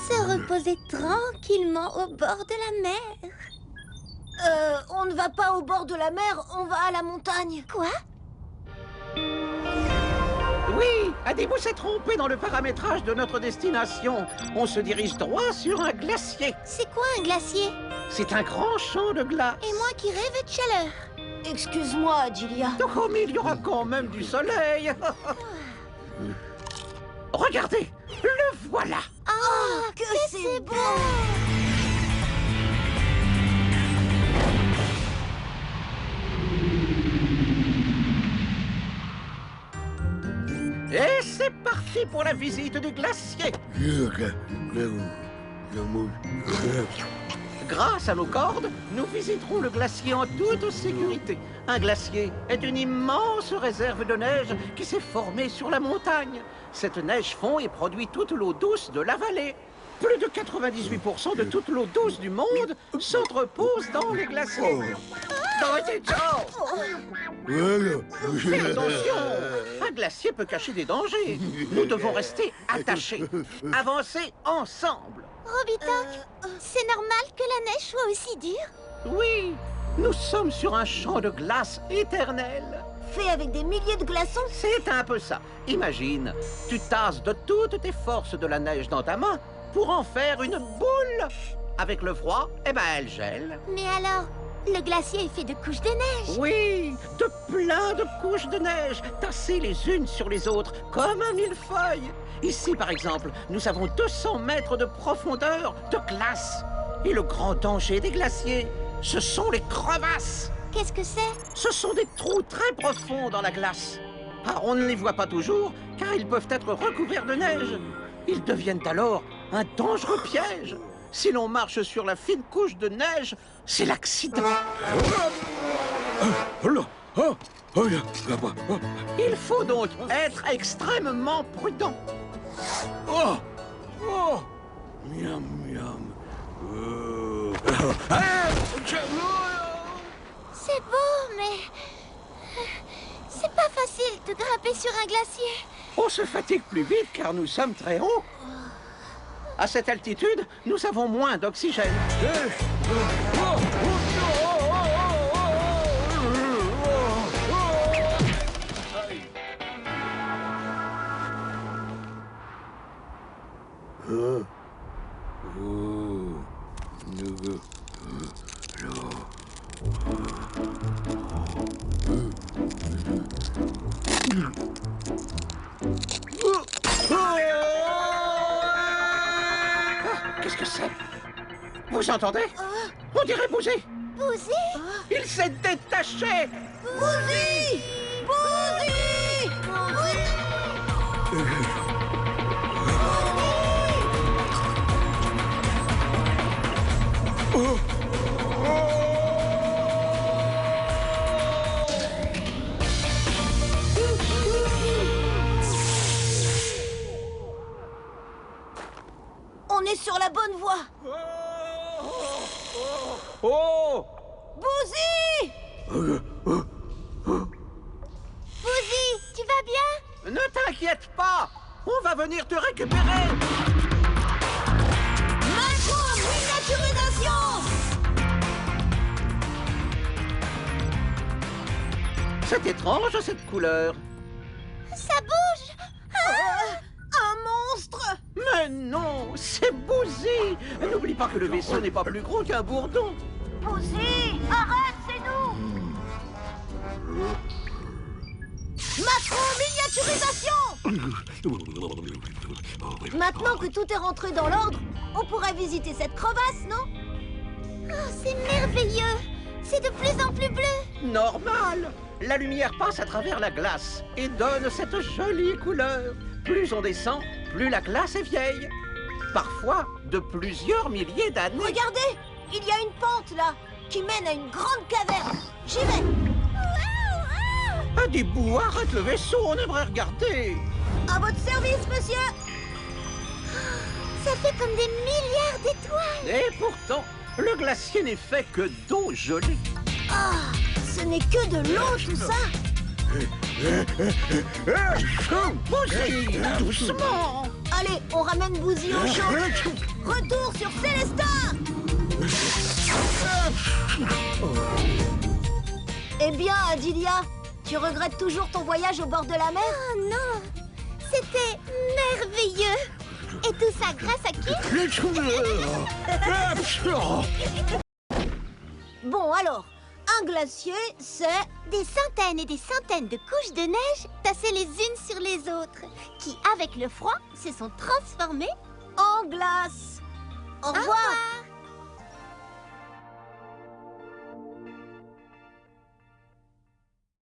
Se reposer tranquillement au bord de la mer. On ne va pas au bord de la mer, on va à la montagne. Quoi? Oui, Adibou s'est trompé dans le paramétrage de notre destination. On se dirige droit sur un glacier. C'est quoi un glacier? C'est un grand champ de glace. Et moi qui rêve de chaleur. Excuse-moi, Adilia. Oh, mais il y aura quand même du soleil. Regardez, le voilà. Oh, que c'est beau! Et c'est parti pour la visite du glacier. Grâce à nos cordes, nous visiterons le glacier en toute sécurité. Un glacier est une immense réserve de neige qui s'est formée sur la montagne. Cette neige fond et produit toute l'eau douce de la vallée. Plus de 98% de toute l'eau douce du monde s'entrepose dans les glaciers. Fais attention! Un glacier peut cacher des dangers. Nous devons rester attachés. Avancer ensemble. Robitoc, c'est normal que la neige soit aussi dure? Oui, nous sommes sur un champ de glace éternel. Fait avec des milliers de glaçons. C'est un peu ça. Imagine, tu tasses de toutes tes forces de la neige dans ta main pour en faire une boule. Avec le froid, eh ben elle gèle. Mais alors, le glacier est fait de couches de neige. Oui, de plein de couches de neige, tassées les unes sur les autres, comme un millefeuille. Ici, par exemple, nous avons 200 mètres de profondeur de glace. Et le grand danger des glaciers, ce sont les crevasses. Qu'est-ce que c'est? Ce sont des trous très profonds dans la glace. Ah, on ne les voit pas toujours, car ils peuvent être recouverts de neige. Ils deviennent alors un dangereux piège. Si l'on marche sur la fine couche de neige, c'est l'accident. Il faut donc être extrêmement prudent. Miam, miam. C'est beau, mais... c'est pas facile de grimper sur un glacier. On se fatigue plus vite car nous sommes très hauts. À cette altitude, nous avons moins d'oxygène. Qu'est-ce que c'est? Vous entendez? On dirait Bouzy. Bouzy? Il s'est détaché. Bouzy! Bouzy! On est sur la bonne voie. Oh! Bouzy! Bouzy, tu vas bien? Ne t'inquiète pas. On va venir te récupérer. Macro-miniaturisation! C'est étrange cette couleur. Ça bouge! Un monstre! Mais non, c'est Bouzy. N'oublie pas que le vaisseau n'est pas plus gros qu'un bourdon. Bouzy! Arrête, c'est nous! Macro-miniaturisation! Maintenant que tout est rentré dans l'ordre, on pourrait visiter cette crevasse, non? Oh, c'est merveilleux! C'est de plus en plus bleu! Normal. La lumière passe à travers la glace et donne cette jolie couleur. Plus on descend, plus la glace est vieille. Parfois de plusieurs milliers d'années. Regardez! Il y a une pente, là, qui mène à une grande caverne. J'y vais! Adibou, arrête le vaisseau, on aimerait regarder. À votre service, monsieur! Ça fait comme des milliards d'étoiles! Et pourtant, le glacier n'est fait que d'eau gelée. Ah, Ce n'est que de l'eau, tout ça. Bouzy, doucement. Allez, on ramène Bouzy au chaud. Retour sur Célestin. Eh bien, Adilia, tu regrettes toujours ton voyage au bord de la mer? Oh non, c'était merveilleux. Et tout ça grâce à qui? Bon, alors, un glacier, c'est... Des centaines et des centaines de couches de neige tassées les unes sur les autres, qui, avec le froid, se sont transformées en glace. Au revoir.